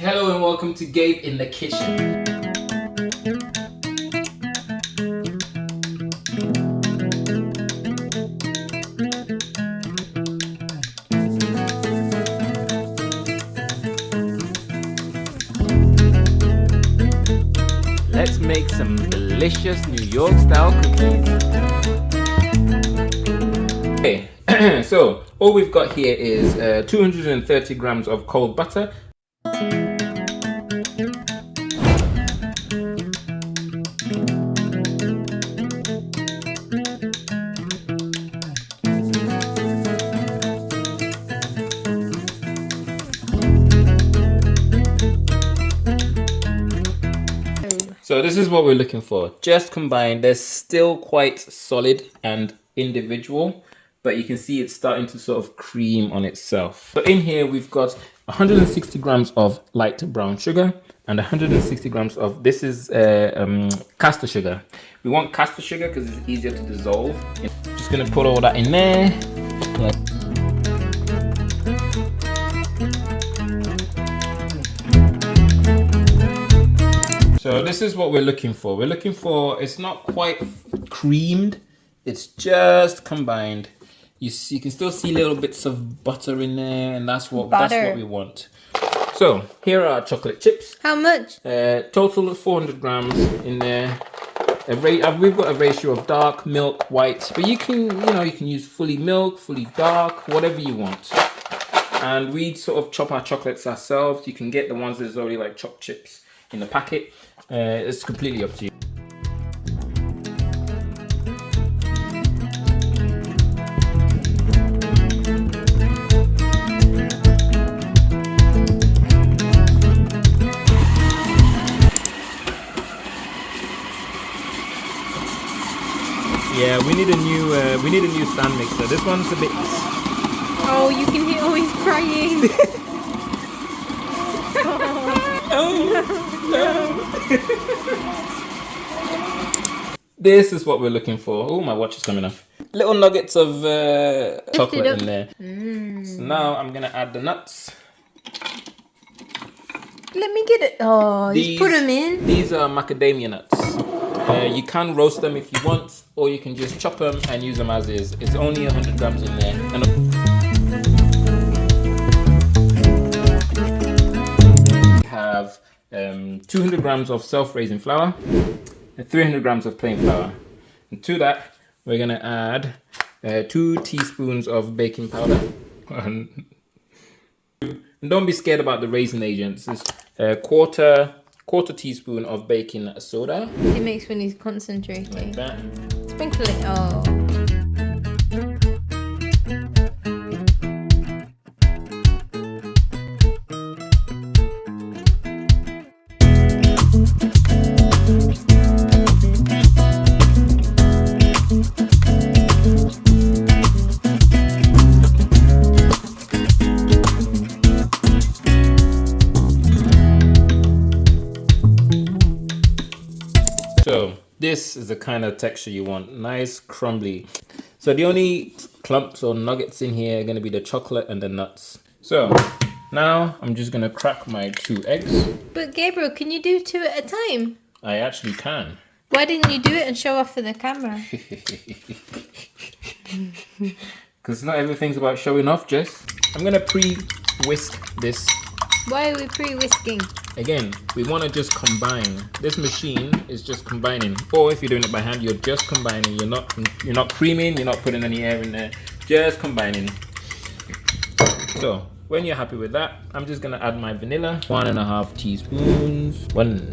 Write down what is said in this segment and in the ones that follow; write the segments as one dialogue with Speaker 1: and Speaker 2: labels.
Speaker 1: Hello and welcome to Gabe in the Kitchen. Let's make some delicious New York style cookies. Okay, so all we've got here is 230 grams of cold butter. So this is what we're looking for. Just combined. They're still quite solid and individual, but you can see it's starting to sort of cream on itself. So in here we've got 160 grams of light brown sugar and 160 grams of, this is caster sugar. We want caster sugar because it's easier to dissolve. Just gonna put all that in there. So this is what we're looking for. We're looking for, it's not quite creamed, it's just combined. You can still see little bits of butter in there, and that's what we want. So here are our chocolate chips.
Speaker 2: How much?
Speaker 1: Total of 400 grams in there. We've got a ratio of dark, milk, white, but you can use fully milk, fully dark, whatever you want. And we sort of chop our chocolates ourselves. You can get the ones that's already like chopped chips in the packet. It's completely up to you. Yeah, we need a new stand mixer. This one's a bit.
Speaker 2: Oh, you can hear. Oh, he's crying.
Speaker 1: This is what we're looking for. Oh, my watch is coming off. Little nuggets of chocolate in there. So now I'm gonna add the nuts.
Speaker 2: Let me get it. Oh, just put them in.
Speaker 1: These are macadamia nuts. You can roast them if you want, or you can just chop them and use them as is. It's only 100 grams in there. We have 200 grams of self-raising flour and 300 grams of plain flour. And to that, we're gonna add 2 teaspoons of baking powder. And don't be scared about the raisin agents. It's a quarter teaspoon of baking soda.
Speaker 2: It makes when he's concentrating.
Speaker 1: Like that.
Speaker 2: Sprinkle it. Oh.
Speaker 1: So this is the kind of texture you want, nice crumbly. So the only clumps or nuggets in here are going to be the chocolate and the nuts. So now I'm just going to crack my 2 eggs.
Speaker 2: But Gabriel, can you do 2 at a time?
Speaker 1: I actually can.
Speaker 2: Why didn't you do it and show off for the camera?
Speaker 1: Because not everything's about showing off, Jess. I'm going to pre-whisk this.
Speaker 2: Why are we pre-whisking?
Speaker 1: Again, we want to just combine. This machine is just combining. Or if you're doing it by hand, you're just combining. You're not creaming, you're not putting any air in there. Just combining. So when you're happy with that, I'm just gonna add my vanilla. 1.5 teaspoons. 1.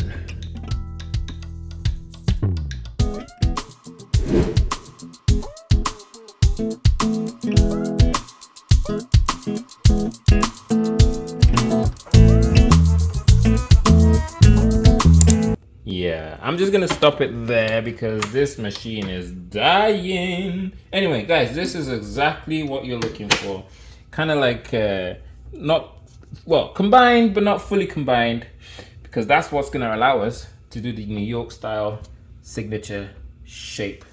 Speaker 1: Yeah, I'm just gonna stop it there because this machine is dying. Anyway, guys, this is exactly what you're looking for. Kind of like combined but not fully combined, because that's what's gonna allow us to do the New York style signature shape.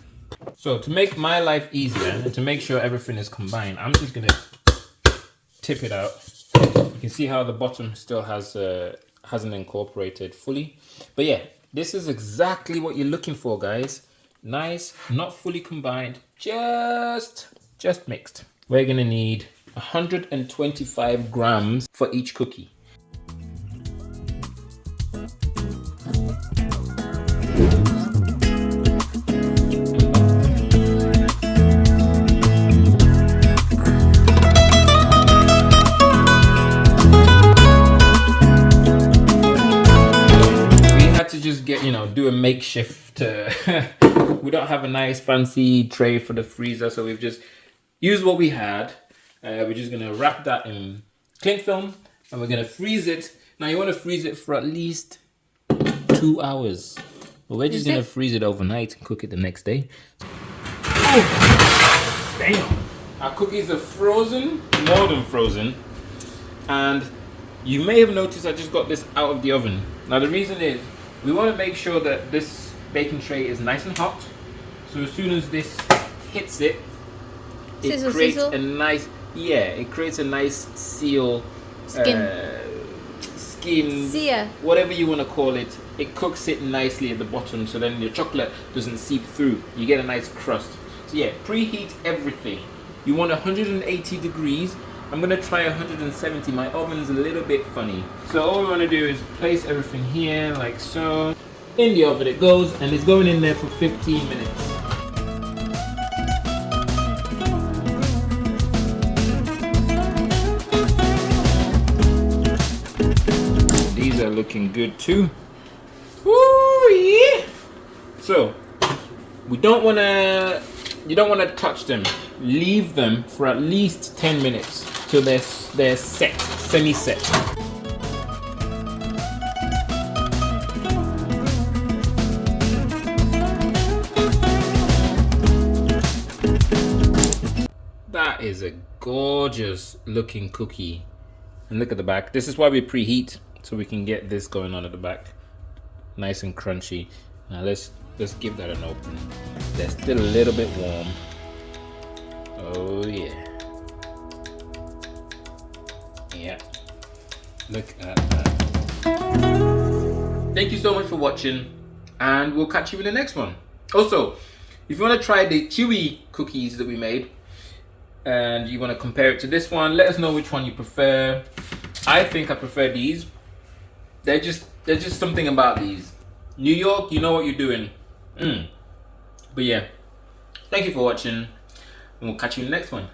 Speaker 1: So to make my life easier and to make sure everything is combined, I'm just gonna tip it out You can see how the bottom still hasn't incorporated fully. But yeah, this is exactly what you're looking for, guys. Nice, not fully combined, just mixed. We're gonna need 125 grams for each cookie. Just get, do a makeshift we don't have a nice fancy tray for the freezer, so we've just used what we had. We're just gonna wrap that in cling film and we're gonna freeze it. Now you want to freeze it for at least 2 hours, but we're just gonna freeze it overnight and cook it the next day. Oh, damn, our cookies are frozen, more than frozen, and you may have noticed I just got this out of the oven. Now the reason is we want to make sure that this baking tray is nice and hot. So as soon as this hits it, it creates a nice, it creates a nice seal, skin, whatever you want to call it. It cooks it nicely at the bottom, so then your chocolate doesn't seep through. You get a nice crust. So yeah, preheat everything. You want 180 degrees. I'm gonna try 170. My oven's a little bit funny. So all we wanna do is place everything here like so. In the oven it goes, and it's going in there for 15 minutes. These are looking good too. Woo, yeah. So you don't wanna touch them. Leave them for at least 10 minutes till they're set, semi-set. That is a gorgeous looking cookie. And look at the back. This is why we preheat, so we can get this going on at the back. Nice and crunchy. Now let's give that an open. They're still a little bit warm. Oh yeah. Yeah. Look at that. Thank you so much for watching, and we'll catch you in the next one. Also, if you want to try the chewy cookies that we made and you want to compare it to this one, let us know which one you prefer. I think I prefer these. There's just something about these. New York, you know what you're doing. But yeah, thank you for watching, and we'll catch you in the next one.